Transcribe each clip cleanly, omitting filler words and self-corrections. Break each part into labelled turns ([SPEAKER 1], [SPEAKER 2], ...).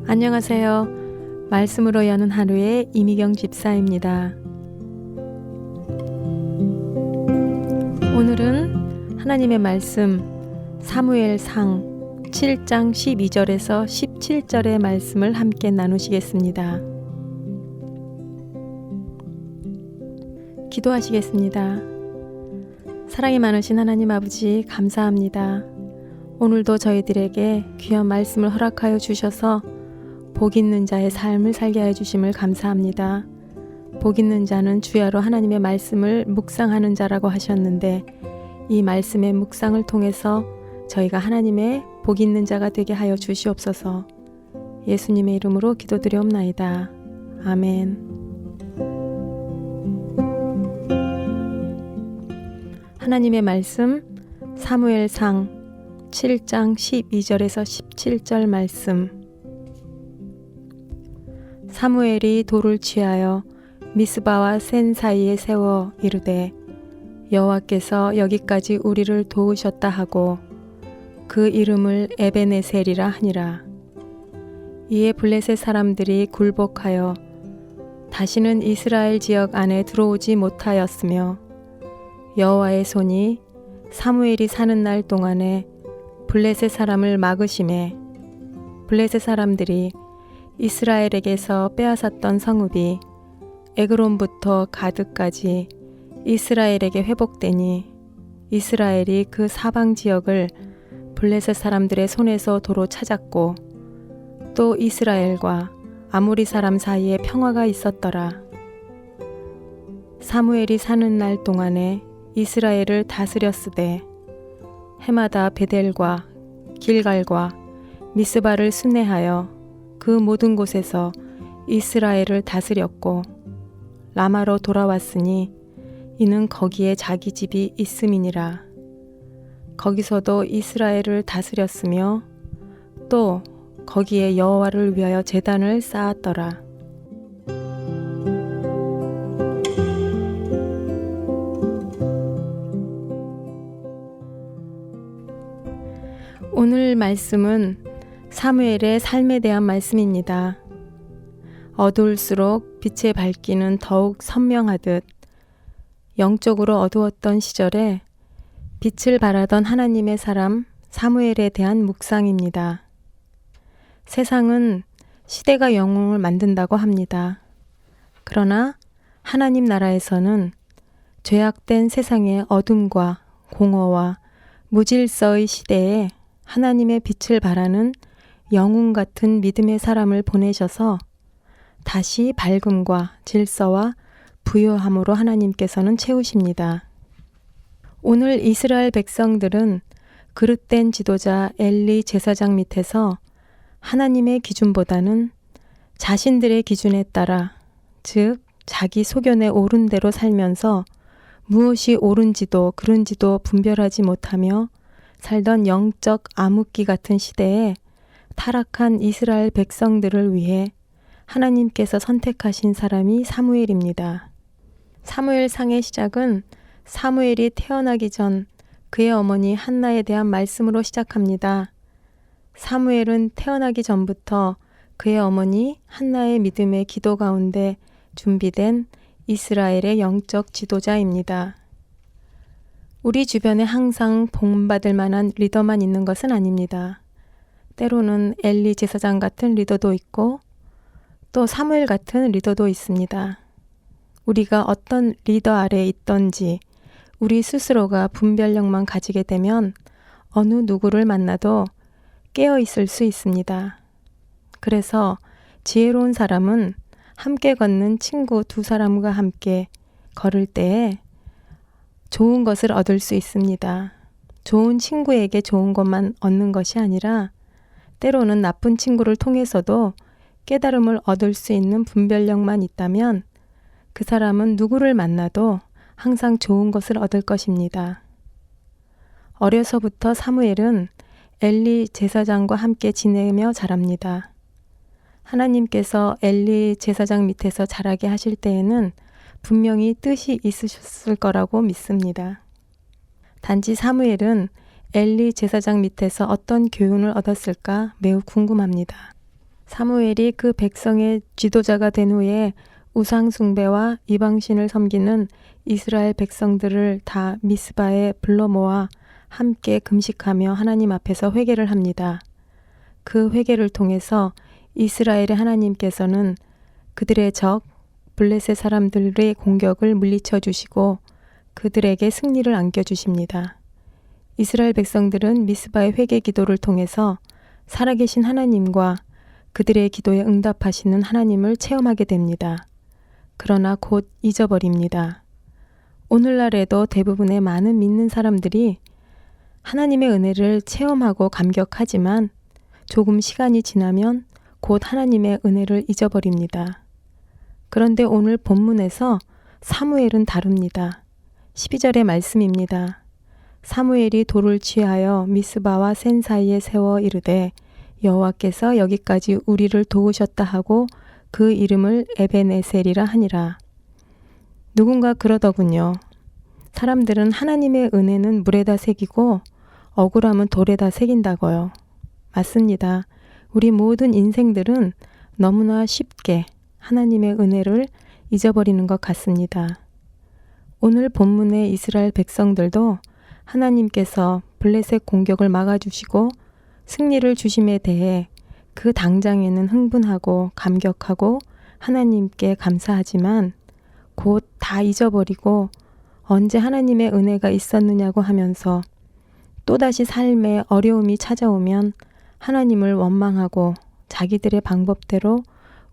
[SPEAKER 1] 안녕하세요. 말씀으로 여는 하루의 이미경 집사입니다. 오늘은 하나님의 말씀 사무엘상 7장 12절에서 17절의 말씀을 함께 나누시겠습니다. 기도하시겠습니다. 사랑이 많으신 하나님 아버지 감사합니다. 오늘도 저희들에게 귀한 말씀을 허락하여 주셔서 복 있는 자의 삶을 살게 해 주심을 감사합니다. 복 있는 자는 주야로 하나님의 말씀을 묵상하는 자라고 하셨는데 이 말씀의 묵상을 통해서 저희가 하나님의 복 있는 자가 되게 하여 주시옵소서. 예수님의 이름으로 기도드리옵나이다. 아멘. 하나님의 말씀 사무엘상 7장 12절에서 17절 말씀. 사무엘이 돌을 취하여 미스바와 센 사이에 세워 이르되 여호와께서 여기까지 우리를 도우셨다 하고 그 이름을 에베네셀이라 하니라. 이에 블레셋 사람들이 굴복하여 다시는 이스라엘 지역 안에 들어오지 못하였으며 여호와의 손이 사무엘이 사는 날 동안에 블레셋 사람을 막으심에 블레셋 사람들이 이스라엘에게서 빼앗았던 성읍이 에그론부터 가드까지 이스라엘에게 회복되니 이스라엘이 그 사방 지역을 블레셋 사람들의 손에서 도로 찾았고 또 이스라엘과 아모리 사람 사이에 평화가 있었더라. 사무엘이 사는 날 동안에 이스라엘을 다스렸으되 해마다 베델과 길갈과 미스바를 순례하여 그 모든 곳에서 이스라엘을 다스렸고 라마로 돌아왔으니 이는 거기에 자기 집이 있음이니라. 거기서도 이스라엘을 다스렸으며 또 거기에 여호와를 위하여 제단을 쌓았더라. 오늘 말씀은 사무엘의 삶에 대한 말씀입니다. 어두울수록 빛의 밝기는 더욱 선명하듯 영적으로 어두웠던 시절에 빛을 발하던 하나님의 사람 사무엘에 대한 묵상입니다. 세상은 시대가 영웅을 만든다고 합니다. 그러나 하나님 나라에서는 죄악된 세상의 어둠과 공허와 무질서의 시대에 하나님의 빛을 발하는 영웅 같은 믿음의 사람을 보내셔서 다시 밝음과 질서와 부요함으로 하나님께서는 채우십니다. 오늘 이스라엘 백성들은 그릇된 지도자 엘리 제사장 밑에서 하나님의 기준보다는 자신들의 기준에 따라 즉 자기 소견에 옳은 대로 살면서 무엇이 옳은지도 그른지도 분별하지 못하며 살던 영적 암흑기 같은 시대에 타락한 이스라엘 백성들을 위해 하나님께서 선택하신 사람이 사무엘입니다. 사무엘상의 시작은 사무엘이 태어나기 전 그의 어머니 한나에 대한 말씀으로 시작합니다. 사무엘은 태어나기 전부터 그의 어머니 한나의 믿음의 기도 가운데 준비된 이스라엘의 영적 지도자입니다. 우리 주변에 항상 본받을 만한 리더만 있는 것은 아닙니다. 때로는 엘리 제사장 같은 리더도 있고 또 사무엘 같은 리더도 있습니다. 우리가 어떤 리더 아래에 있던지 우리 스스로가 분별력만 가지게 되면 어느 누구를 만나도 깨어 있을 수 있습니다. 그래서 지혜로운 사람은 함께 걷는 친구 두 사람과 함께 걸을 때에 좋은 것을 얻을 수 있습니다. 좋은 친구에게 좋은 것만 얻는 것이 아니라 때로는 나쁜 친구를 통해서도 깨달음을 얻을 수 있는 분별력만 있다면 그 사람은 누구를 만나도 항상 좋은 것을 얻을 것입니다. 어려서부터 사무엘은 엘리 제사장과 함께 지내며 자랍니다. 하나님께서 엘리 제사장 밑에서 자라게 하실 때에는 분명히 뜻이 있으셨을 거라고 믿습니다. 단지 사무엘은 엘리 제사장 밑에서 어떤 교훈을 얻었을까 매우 궁금합니다. 사무엘이 그 백성의 지도자가 된 후에 우상 숭배와 이방신을 섬기는 이스라엘 백성들을 다 미스바에 불러 모아 함께 금식하며 하나님 앞에서 회개를 합니다. 그 회개를 통해서 이스라엘의 하나님께서는 그들의 적 블레셋 사람들의 공격을 물리쳐 주시고 그들에게 승리를 안겨주십니다. 이스라엘 백성들은 미스바의 회개 기도를 통해서 살아계신 하나님과 그들의 기도에 응답하시는 하나님을 체험하게 됩니다. 그러나 곧 잊어버립니다. 오늘날에도 대부분의 많은 믿는 사람들이 하나님의 은혜를 체험하고 감격하지만 조금 시간이 지나면 곧 하나님의 은혜를 잊어버립니다. 그런데 오늘 본문에서 사무엘은 다릅니다. 12절의 말씀입니다. 사무엘이 돌을 취하여 미스바와 센 사이에 세워 이르되 여호와께서 여기까지 우리를 도우셨다 하고 그 이름을 에벤에셀이라 하니라. 누군가 그러더군요. 사람들은 하나님의 은혜는 물에다 새기고 억울함은 돌에다 새긴다고요. 맞습니다. 우리 모든 인생들은 너무나 쉽게 하나님의 은혜를 잊어버리는 것 같습니다. 오늘 본문의 이스라엘 백성들도 하나님께서 블레셋 공격을 막아주시고 승리를 주심에 대해 그 당장에는 흥분하고 감격하고 하나님께 감사하지만 곧 다 잊어버리고 언제 하나님의 은혜가 있었느냐고 하면서 또다시 삶에 어려움이 찾아오면 하나님을 원망하고 자기들의 방법대로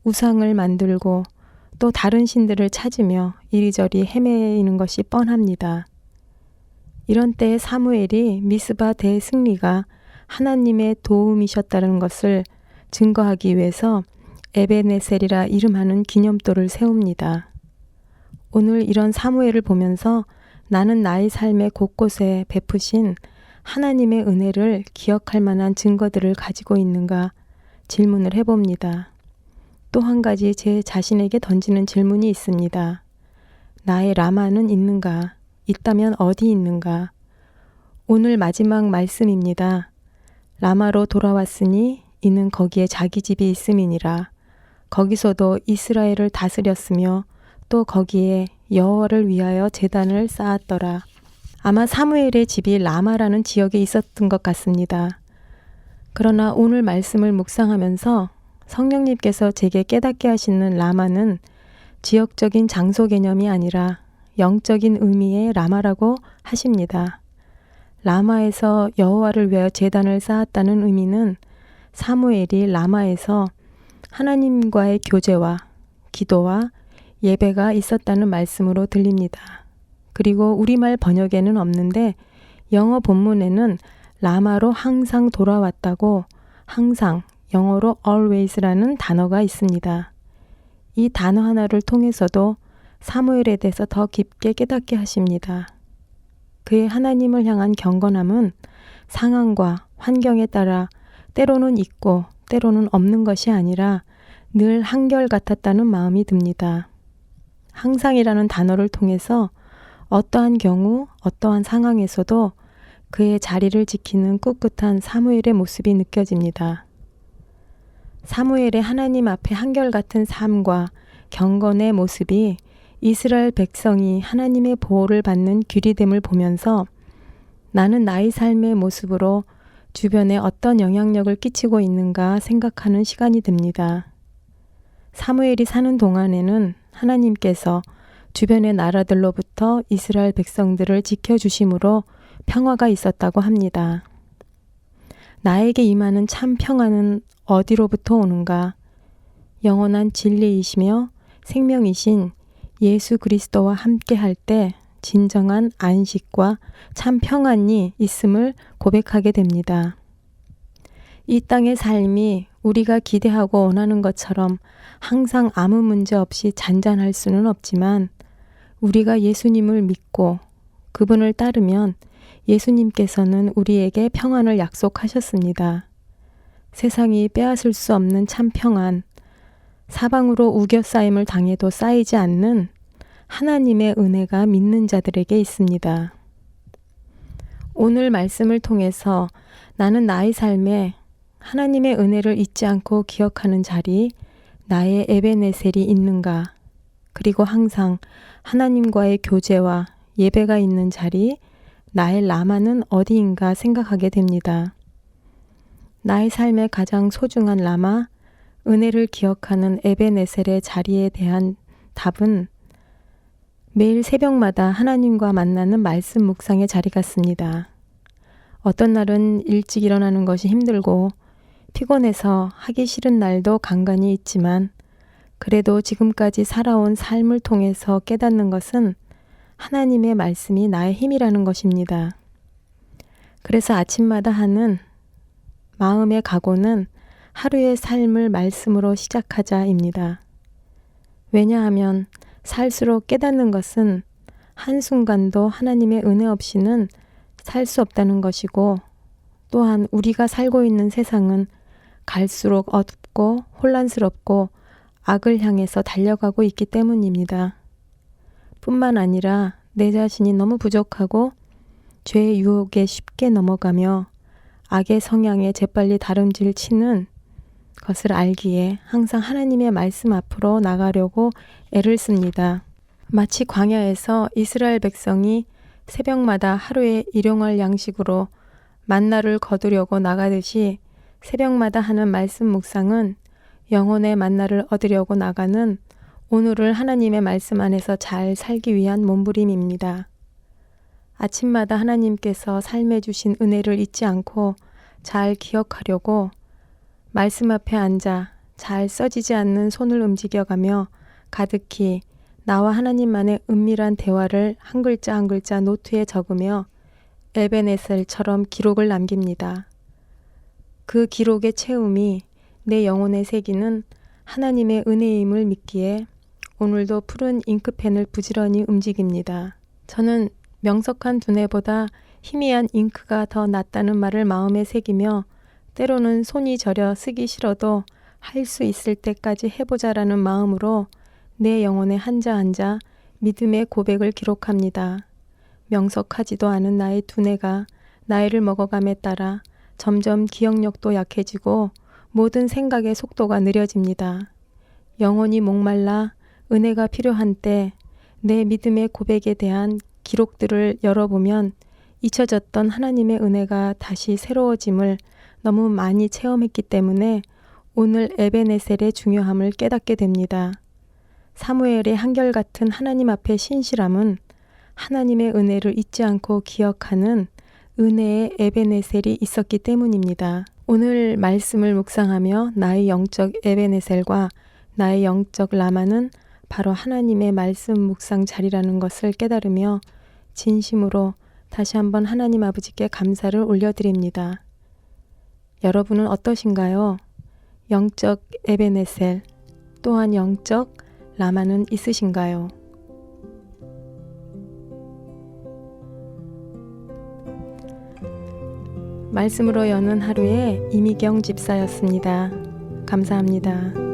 [SPEAKER 1] 우상을 만들고 또 다른 신들을 찾으며 이리저리 헤매이는 것이 뻔합니다. 이런 때에 사무엘이 미스바 대승리가 하나님의 도움이셨다는 것을 증거하기 위해서 에벤에셀이라 이름하는 기념돌을 세웁니다. 오늘 이런 사무엘을 보면서 나는 나의 삶의 곳곳에 베푸신 하나님의 은혜를 기억할 만한 증거들을 가지고 있는가 질문을 해봅니다. 또 한 가지 제 자신에게 던지는 질문이 있습니다. 나의 라마는 있는가? 있다면 어디 있는가? 오늘 마지막 말씀입니다. 라마로 돌아왔으니 이는 거기에 자기 집이 있음이니라. 거기서도 이스라엘을 다스렸으며 또 거기에 여호와를 위하여 제단을 쌓았더라. 아마 사무엘의 집이 라마라는 지역에 있었던 것 같습니다. 그러나 오늘 말씀을 묵상하면서 성령님께서 제게 깨닫게 하시는 라마는 지역적인 장소 개념이 아니라 영적인 의미의 라마라고 하십니다. 라마에서 여호와를 위하여 제단을 쌓았다는 의미는 사무엘이 라마에서 하나님과의 교제와 기도와 예배가 있었다는 말씀으로 들립니다. 그리고 우리말 번역에는 없는데 영어 본문에는 라마로 항상 돌아왔다고 항상 영어로 always라는 단어가 있습니다. 이 단어 하나를 통해서도 사무엘에 대해서 더 깊게 깨닫게 하십니다. 그의 하나님을 향한 경건함은 상황과 환경에 따라 때로는 있고 때로는 없는 것이 아니라 늘 한결같았다는 마음이 듭니다. 항상이라는 단어를 통해서 어떠한 경우, 어떠한 상황에서도 그의 자리를 지키는 꿋꿋한 사무엘의 모습이 느껴집니다. 사무엘의 하나님 앞에 한결같은 삶과 경건의 모습이 이스라엘 백성이 하나님의 보호를 받는 규리됨을 보면서 나는 나의 삶의 모습으로 주변에 어떤 영향력을 끼치고 있는가 생각하는 시간이 듭니다. 사무엘이 사는 동안에는 하나님께서 주변의 나라들로부터 이스라엘 백성들을 지켜주심으로 평화가 있었다고 합니다. 나에게 임하는 참 평화는 어디로부터 오는가? 영원한 진리이시며 생명이신 예수 그리스도와 함께 할 때 진정한 안식과 참 평안이 있음을 고백하게 됩니다. 이 땅의 삶이 우리가 기대하고 원하는 것처럼 항상 아무 문제 없이 잔잔할 수는 없지만 우리가 예수님을 믿고 그분을 따르면 예수님께서는 우리에게 평안을 약속하셨습니다. 세상이 빼앗을 수 없는 참 평안, 사방으로 우겨싸임을 당해도 쌓이지 않는 하나님의 은혜가 믿는 자들에게 있습니다. 오늘 말씀을 통해서 나는 나의 삶에 하나님의 은혜를 잊지 않고 기억하는 자리, 나의 에베네셀이 있는가? 그리고 항상 하나님과의 교제와 예배가 있는 자리, 나의 라마는 어디인가 생각하게 됩니다. 나의 삶의 가장 소중한 라마, 은혜를 기억하는 에베네셀의 자리에 대한 답은 매일 새벽마다 하나님과 만나는 말씀 묵상의 자리 같습니다. 어떤 날은 일찍 일어나는 것이 힘들고 피곤해서 하기 싫은 날도 간간이 있지만 그래도 지금까지 살아온 삶을 통해서 깨닫는 것은 하나님의 말씀이 나의 힘이라는 것입니다. 그래서 아침마다 하는 마음의 각오는 하루의 삶을 말씀으로 시작하자입니다. 왜냐하면 살수록 깨닫는 것은 한순간도 하나님의 은혜 없이는 살 수 없다는 것이고 또한 우리가 살고 있는 세상은 갈수록 어둡고 혼란스럽고 악을 향해서 달려가고 있기 때문입니다. 뿐만 아니라 내 자신이 너무 부족하고 죄의 유혹에 쉽게 넘어가며 악의 성향에 재빨리 다름질 치는 것을 알기에 항상 하나님의 말씀 앞으로 나가려고 애를 씁니다. 마치 광야에서 이스라엘 백성이 새벽마다 하루에 일용할 양식으로 만나를 거두려고 나가듯이 새벽마다 하는 말씀 묵상은 영혼의 만나를 얻으려고 나가는 오늘을 하나님의 말씀 안에서 잘 살기 위한 몸부림입니다. 아침마다 하나님께서 삶에 주신 은혜를 잊지 않고 잘 기억하려고 말씀 앞에 앉아 잘 써지지 않는 손을 움직여가며 가득히 나와 하나님만의 은밀한 대화를 한 글자 한 글자 노트에 적으며 에베네셀처럼 기록을 남깁니다. 그 기록의 채움이 내 영혼에 새기는 하나님의 은혜임을 믿기에 오늘도 푸른 잉크펜을 부지런히 움직입니다. 저는 명석한 두뇌보다 희미한 잉크가 더 낫다는 말을 마음에 새기며 때로는 손이 저려 쓰기 싫어도 할 수 있을 때까지 해보자라는 마음으로 내 영혼의 한자 한자 믿음의 고백을 기록합니다. 명석하지도 않은 나의 두뇌가 나이를 먹어감에 따라 점점 기억력도 약해지고 모든 생각의 속도가 느려집니다. 영혼이 목말라 은혜가 필요한 때 내 믿음의 고백에 대한 기록들을 열어보면 잊혀졌던 하나님의 은혜가 다시 새로워짐을 너무 많이 체험했기 때문에 오늘 에베네셀의 중요함을 깨닫게 됩니다. 사무엘의 한결같은 하나님 앞의 신실함은 하나님의 은혜를 잊지 않고 기억하는 은혜의 에베네셀이 있었기 때문입니다. 오늘 말씀을 묵상하며 나의 영적 에베네셀과 나의 영적 라마는 바로 하나님의 말씀 묵상 자리라는 것을 깨달으며 진심으로 다시 한번 하나님 아버지께 감사를 올려드립니다. 여러분은 어떠신가요? 영적 에베네셀 또한 영적 라마는 있으신가요? 말씀으로 여는 하루의 이미경 집사였습니다. 감사합니다.